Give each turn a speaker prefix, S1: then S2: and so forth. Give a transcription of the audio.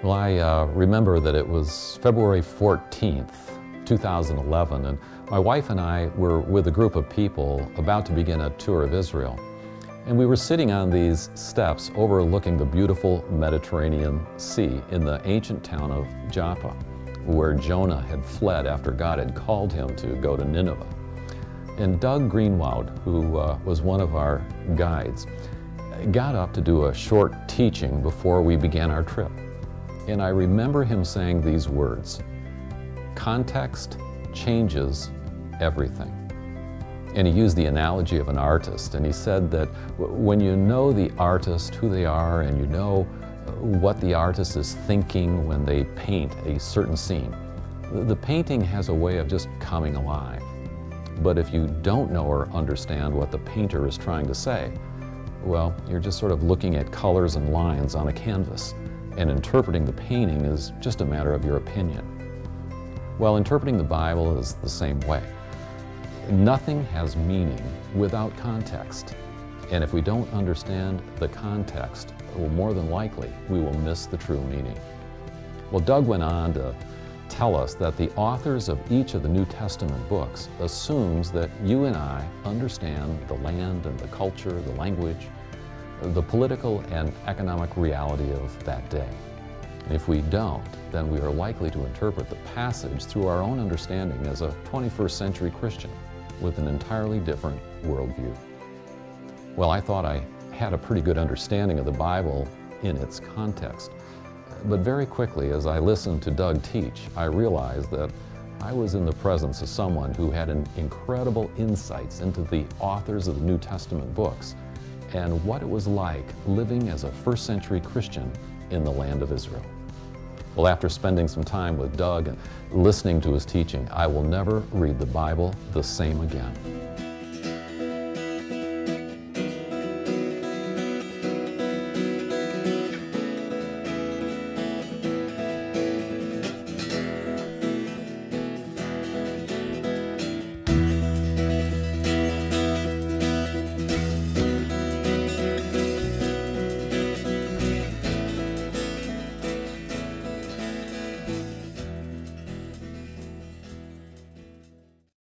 S1: Well, I remember that it was February 14th, 2011, and my wife and I were with a group of people about to begin a tour of Israel. And we were sitting on these steps overlooking the beautiful Mediterranean Sea in the ancient town of Joppa, where Jonah had fled after God had called him to go to Nineveh. And Doug Greenwold, who was one of our guides, got up to do a short teaching before we began our trip. And I remember him saying these words: "Context changes everything." And he used the analogy of an artist, and he said that when you know the artist, who they are, and you know what the artist is thinking when they paint a certain scene, the painting has a way of just coming alive. But if you don't know or understand what the painter is trying to say, well, you're just sort of looking at colors and lines on a canvas, and interpreting the painting is just a matter of your opinion. Well, interpreting the Bible is the same way. Nothing has meaning without context. And if we don't understand the context, well, more than likely, we will miss the true meaning. Well, Doug went on to tell us that the authors of each of the New Testament books assumes that you and I understand the land and the culture, the language, the political and economic reality of that day. And if we don't, then we are likely to interpret the passage through our own understanding as a 21st century Christian with an entirely different worldview. Well, I thought I had a pretty good understanding of the Bible in its context. But very quickly, as I listened to Doug teach, I realized that I was in the presence of someone who had an incredible insights into the authors of the New Testament books and what it was like living as a first century Christian in the land of Israel. Well, after spending some time with Doug and listening to his teaching, I will never read the Bible the same again.